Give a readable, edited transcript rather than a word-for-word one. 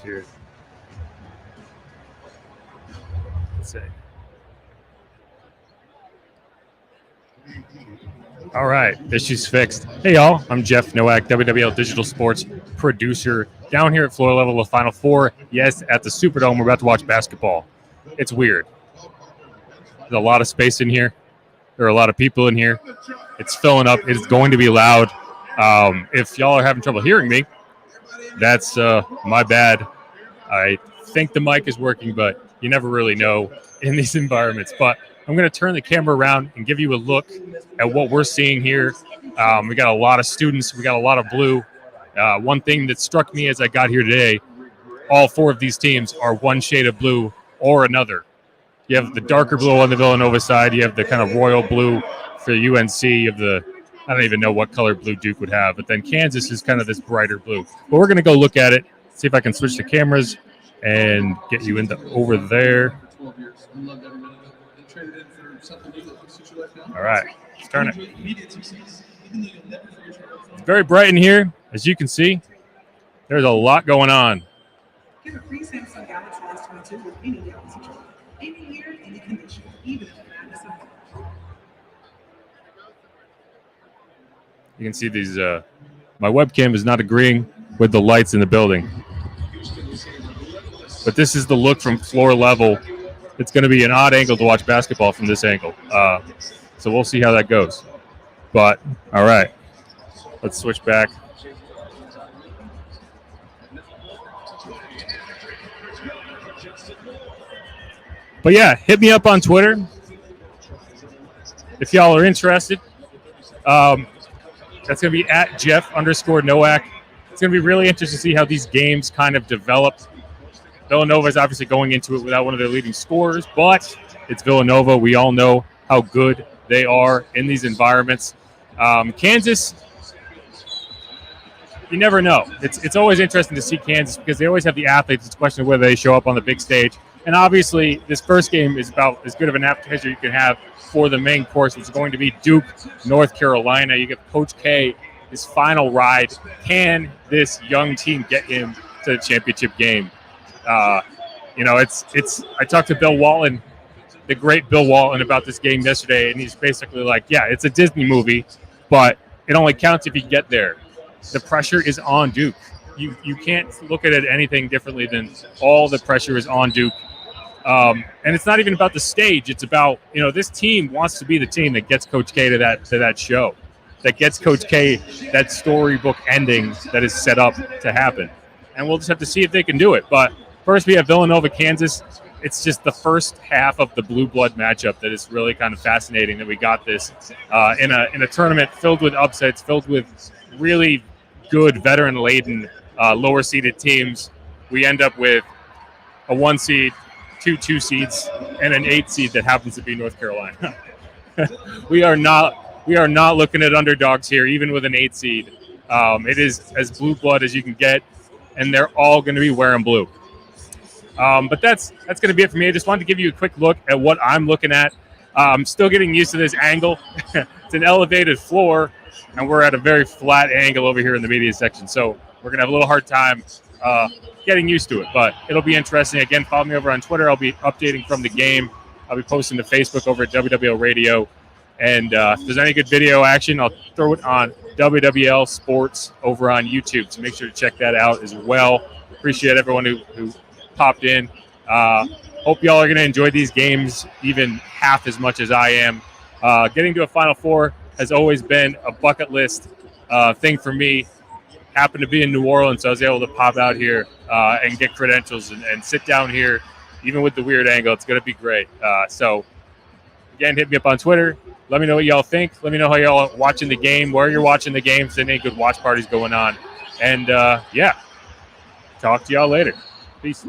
Here. Let's see. All right, issues fixed. Hey, y'all. I'm Jeff Nowak, WWL Digital Sports producer, down here at floor level of Final Four. Yes, at the Superdome. We're about to watch basketball. It's weird. There's a lot of space in here. There are a lot of people in here. It's filling up. It's going to be loud. If y'all are having trouble hearing me, that's my bad. I think the mic is working, but you never really know in these environments. But I'm going to turn the camera around and give you a look at what we're seeing here. We got a lot of students. We got a lot of blue. One thing that struck me as I got here today, all four of these teams are one shade of blue or another. You have the darker blue on the Villanova side. You have the kind of royal blue for UNC. You have the, I don't even know what color blue Duke would have. But then Kansas is kind of this brighter blue. But we're going to go look at it. See if I can switch the cameras and get you into over there. All right, let's turn it. It's very bright in here, as you can see. There's a lot going on. Get a free Samsung Galaxy S22 with any Galaxy charger, any year, any condition, even in the madness of March. You can see these. My webcam is not agreeing with the lights in the building. But this is the look from floor level. It's going to be an odd angle to watch basketball from this angle. So we'll see how that goes. But, all right, let's switch back. But, yeah, hit me up on Twitter if y'all are interested. That's going to be at Jeff_Nowak. It's going to be really interesting to see how these games kind of develop. Villanova is obviously going into it without one of their leading scorers, but it's Villanova. We all know how good they are in these environments. Kansas, you never know. It's always interesting to see Kansas because they always have the athletes. It's a question of whether they show up on the big stage. And obviously, this first game is about as good of an appetizer you can have for the main course, which is going to be Duke, North Carolina. You get Coach K, his final ride. Can this young team get him to the championship game? I talked to Bill Walton, the great Bill Walton, about this game yesterday, and he's basically like, yeah, it's a Disney movie, but it only counts if you get there. The pressure is on Duke. You can't look at it anything differently than all the pressure is on Duke. And it's not even about the stage. It's about, this team wants to be the team that gets Coach K to that show, that gets Coach K that storybook ending that is set up to happen. And we'll just have to see if they can do it. But first, we have Villanova, Kansas. It's just the first half of the blue blood matchup that is really kind of fascinating that we got this in a tournament filled with upsets, filled with really good veteran-laden lower-seeded teams. We end up with a 1 seed, 2 seeds, and an 8 seed that happens to be North Carolina. We are not looking at underdogs here, even with an 8 seed. It is as blue blood as you can get, and they're all going to be wearing blue. But that's going to be it for me. I just wanted to give you a quick look at what I'm looking at. I'm still getting used to this angle. It's an elevated floor, and we're at a very flat angle over here in the media section. So we're going to have a little hard time getting used to it. But it'll be interesting. Again, follow me over on Twitter. I'll be updating from the game. I'll be posting to Facebook over at WWL Radio. And if there's any good video action, I'll throw it on WWL Sports over on YouTube. So make sure to check that out as well. Appreciate everyone who popped in. Hope y'all are going to enjoy these games even half as much as I am. Getting to a Final Four has always been a bucket list thing for me. Happened to be in New Orleans, so I was able to pop out here and get credentials and sit down here, even with the weird angle. It's going to be great. So, again, hit me up on Twitter. Let me know what y'all think. Let me know how y'all are watching the game, where you're watching the game, if there's any good watch parties going on. And, talk to y'all later. Peace.